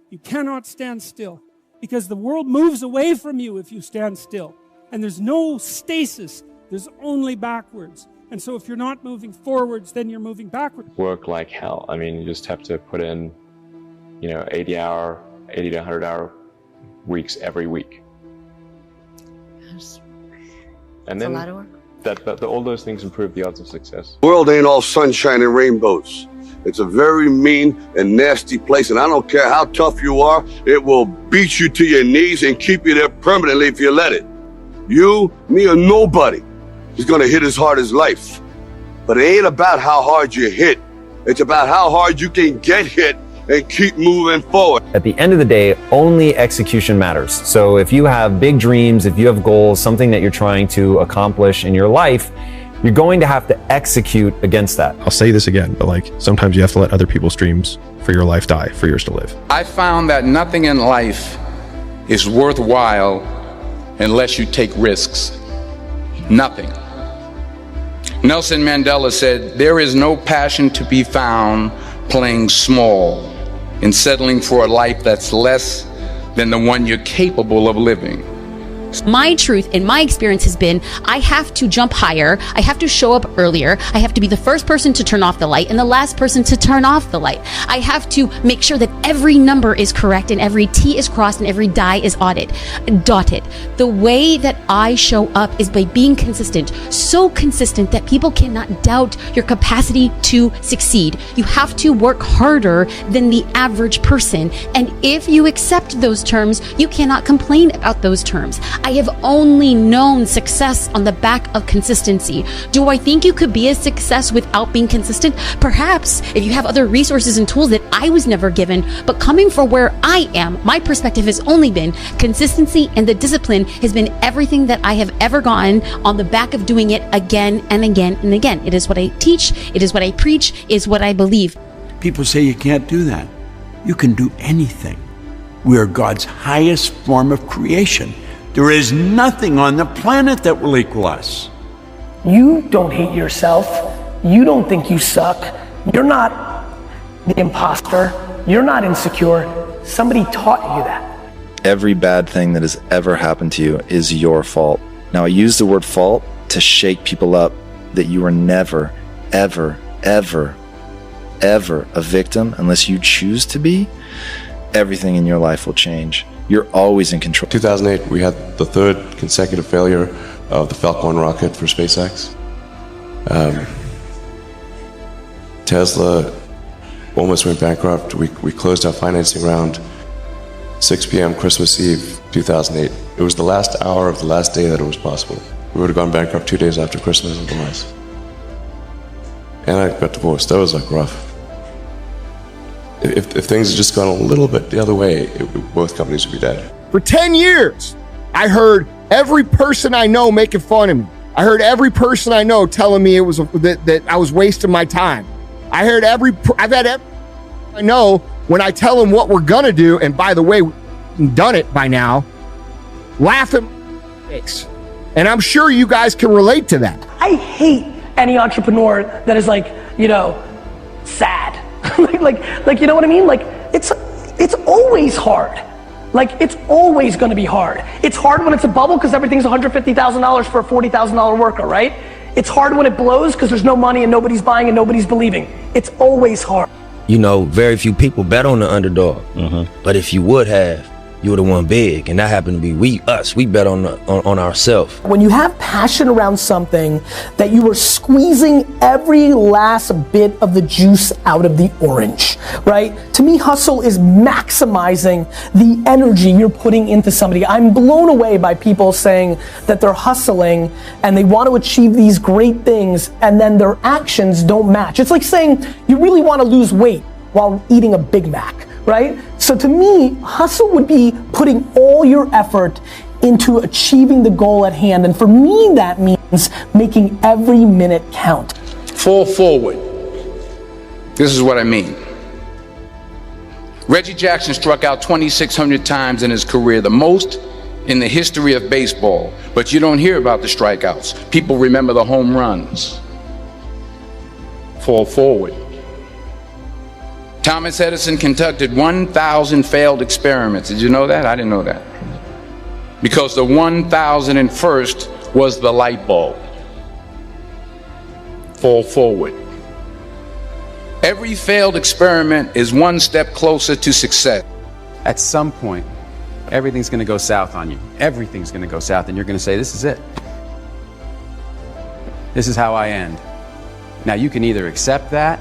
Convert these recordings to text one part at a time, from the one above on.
You cannot stand still, because the world moves away from you if you stand still. And there's no stasis, there's only backwards. And so if you're not moving forwards, then you're moving backwards. Work like hell. I mean, you just have to put in, 80 to 100 hour weeks every week. And then a lot of work. All those things improve the odds of success. The world ain't all sunshine and rainbows. It's a very mean and nasty place, and I don't care how tough you are, it will beat you to your knees and keep you there permanently if you let it. You, me, or nobody is gonna hit as hard as life. But it ain't about how hard you hit. It's about how hard you can get hit and keep moving forward. At the end of the day, only execution matters. So if you have big dreams, if you have goals, something that you're trying to accomplish in your life, you're going to have to execute against that. I'll say this again, but sometimes you have to let other people's dreams for your life die for yours to live. I found that nothing in life is worthwhile unless you take risks. Nothing. Nelson Mandela said, "There is no passion to be found playing small and settling for a life that's less than the one you're capable of living." My truth and my experience has been, I have to jump higher. I have to show up earlier. I have to be the first person to turn off the light and the last person to turn off the light. I have to make sure that every number is correct and every T is crossed and every die is dotted. The way that I show up is by being consistent, so consistent that people cannot doubt your capacity to succeed. You have to work harder than the average person. And if you accept those terms, you cannot complain about those terms. I have only known success on the back of consistency. Do I think you could be a success without being consistent? Perhaps, if you have other resources and tools that I was never given. But coming from where I am, my perspective has only been consistency, and the discipline has been everything that I have ever gotten on the back of doing it again and again and again. It is what I teach, it is what I preach, it is what I believe. People say you can't do that. You can do anything. We are God's highest form of creation. There is nothing on the planet that will equal us. You don't hate yourself. You don't think you suck. You're not the imposter. You're not insecure. Somebody taught you that. Every bad thing that has ever happened to you is your fault. Now, I use the word fault to shake people up that you are never, ever, ever, ever a victim unless you choose to be. Everything in your life will change. You're always in control. 2008, we had the third consecutive failure of the Falcon rocket for SpaceX. Tesla almost went bankrupt. We closed our financing round 6 p.m. Christmas Eve, 2008. It was the last hour of the last day that it was possible. We would have gone bankrupt 2 days after Christmas otherwise. And I got divorced. That was rough. If things had just gone a little bit the other way, both companies would be dead. For 10 years, I heard every person I know making fun of me. I heard every person I know telling me that I was wasting my time. I've had every I know when I tell them what we're gonna do, and by the way, we've done it by now, laugh at my face. And I'm sure you guys can relate to that. I hate any entrepreneur that is sad. like, you know what I mean? It's always hard. It's always going to be hard. It's hard when it's a bubble because everything's $150,000 for a $40,000 worker, right? It's hard when it blows because there's no money and nobody's buying and nobody's believing. It's always hard. Very few people bet on the underdog. But if you would have, you would have won big, and that happened to be we bet on ourselves. When you have passion around something that you are squeezing every last bit of the juice out of the orange, right? To me, hustle is maximizing the energy you're putting into somebody. I'm blown away by people saying that they're hustling and they want to achieve these great things and then their actions don't match. It's like saying you really want to lose weight while eating a Big Mac, right? So to me, hustle would be putting all your effort into achieving the goal at hand. And for me, that means making every minute count. Fall forward. This is what I mean. Reggie Jackson struck out 2,600 times in his career, the most in the history of baseball. But you don't hear about the strikeouts. People remember the home runs. Fall forward. Thomas Edison conducted 1,000 failed experiments. Did you know that? I didn't know that. Because the 1,001st was the light bulb. Fall forward. Every failed experiment is one step closer to success. At some point, everything's going to go south on you. Everything's going to go south, and you're going to say, this is it. This is how I end. Now, you can either accept that,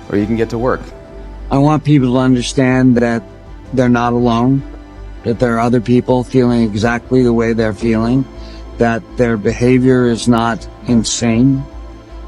or you can get to work. I want people to understand that they're not alone, that there are other people feeling exactly the way they're feeling, that their behavior is not insane,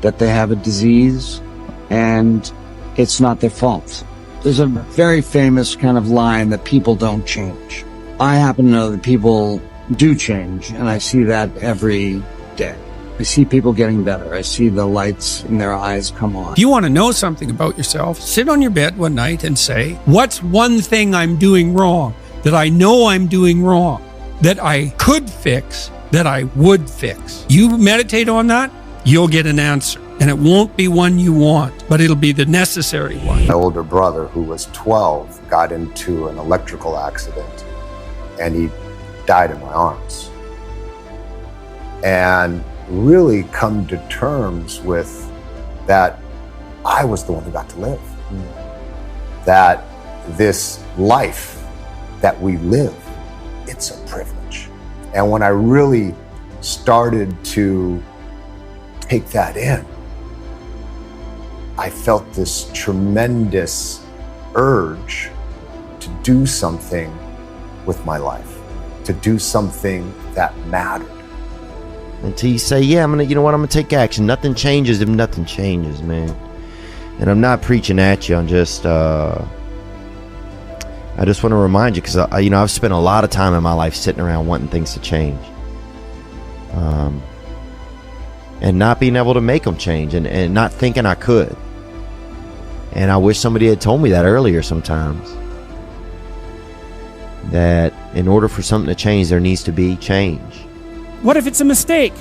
that they have a disease, and it's not their fault. There's a very famous kind of line that people don't change. I happen to know that people do change, and I see that every day. I see people getting better. I see the lights in their eyes come on. If you want to know something about yourself, sit on your bed one night and say, what's one thing I'm doing wrong, that I know I'm doing wrong, that I could fix, that I would fix? You meditate on that, you'll get an answer. And it won't be one you want, but it'll be the necessary one. My older brother, who was 12, got into an electrical accident, and he died in my arms. And really come to terms with that I was the one who got to live. That this life that we live, it's a privilege. And when I really started to take that in, I felt this tremendous urge to do something with my life, to do something that mattered. Until you say, yeah, you know what, I'm gonna take action. Nothing changes if nothing changes, man. And I'm not preaching at you. I'm just, I just want to remind you, because I've spent a lot of time in my life sitting around wanting things to change, and not being able to make them change, and not thinking I could. And I wish somebody had told me that earlier sometimes. That in order for something to change, there needs to be change. What if it's a mistake?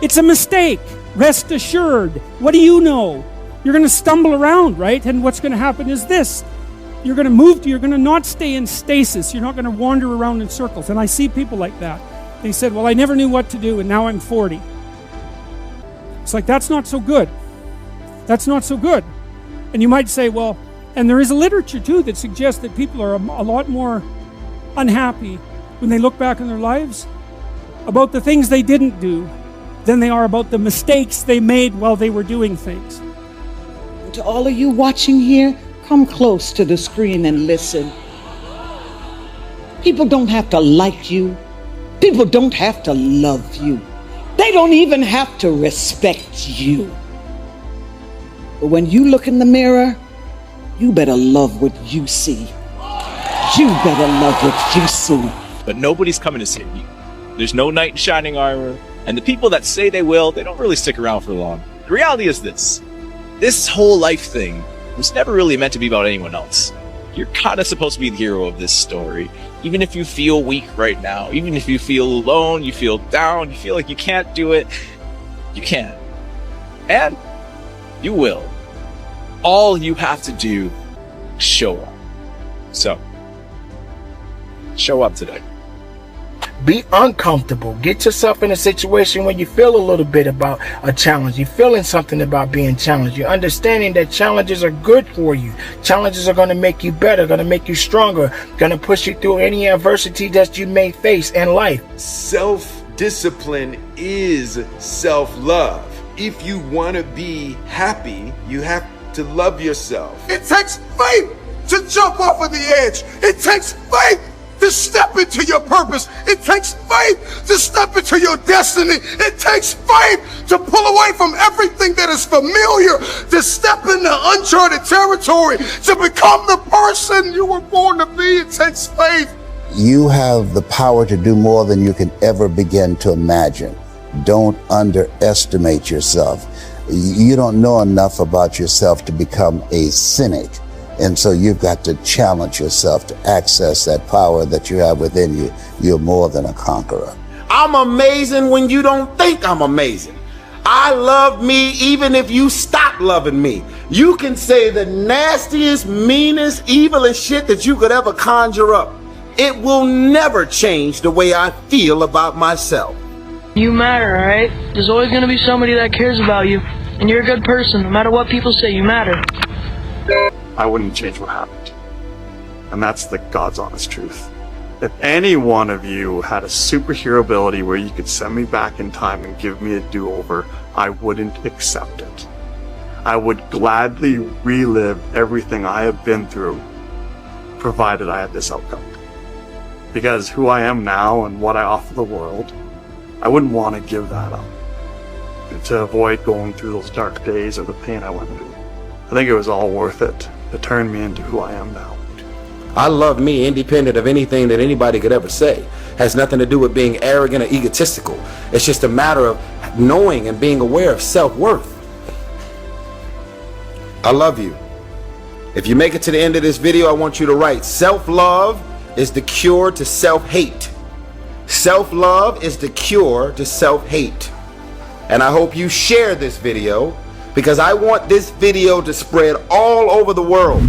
It's a mistake. Rest assured. What do you know? You're going to stumble around, right? And what's going to happen is this. You're going to not stay in stasis. You're not going to wander around in circles. And I see people like that. They said, well, I never knew what to do, and now I'm 40. It's like, that's not so good. That's not so good. And you might say, well, and there is a literature too that suggests that people are a lot more unhappy when they look back on their lives about the things they didn't do than they are about the mistakes they made while they were doing things. To all of you watching here, come close to the screen and listen. People don't have to like you. People don't have to love you. They don't even have to respect you. But when you look in the mirror, you better love what you see. You better love what you see. But nobody's coming to save you. There's no knight in shining armor, and the people that say they will, they don't really stick around for long. The reality is this whole life thing was never really meant to be about anyone else. You're kind of supposed to be the hero of this story. Even if you feel weak right now, even if you feel alone, you feel down, you feel like you can't do it, you can. And you will. All you have to do is show up. So, show up today. Be uncomfortable. Get yourself in a situation where you feel a little bit about a challenge. You're feeling something about being challenged. You're understanding that challenges are good for you. Challenges are going to make you better, going to make you stronger, going to push you through any adversity that you may face in life. Self-discipline is self-love. If you want to be happy, you have to love yourself. It takes faith to jump off of the edge. It takes faith to step into your purpose. It takes faith to step into your destiny. It takes faith to pull away from everything that is familiar, to step into uncharted territory, to become the person you were born to be. It takes faith. You have the power to do more than you can ever begin to imagine. Don't underestimate yourself. You don't know enough about yourself to become a cynic. And so you've got to challenge yourself to access that power that you have within you. You're more than a conqueror. I'm amazing when you don't think I'm amazing. I love me even if you stop loving me. You can say the nastiest, meanest, evilest shit that you could ever conjure up. It will never change the way I feel about myself. You matter, alright? There's always gonna be somebody that cares about you. And you're a good person, no matter what people say, you matter. I wouldn't change what happened. And that's the God's honest truth. If any one of you had a superhero ability where you could send me back in time and give me a do-over, I wouldn't accept it. I would gladly relive everything I have been through, provided I had this outcome. Because who I am now and what I offer the world, I wouldn't want to give that up to avoid going through those dark days or the pain I went through. I think it was all worth it to turn me into who I am now. I love me independent of anything that anybody could ever say. Has nothing to do with being arrogant or egotistical. It's just a matter of knowing and being aware of self-worth. I love you. If you make it to the end of this video, I want you to write, self-love is the cure to self-hate. Self-love is the cure to self-hate. And I hope you share this video because I want this video to spread all over the world.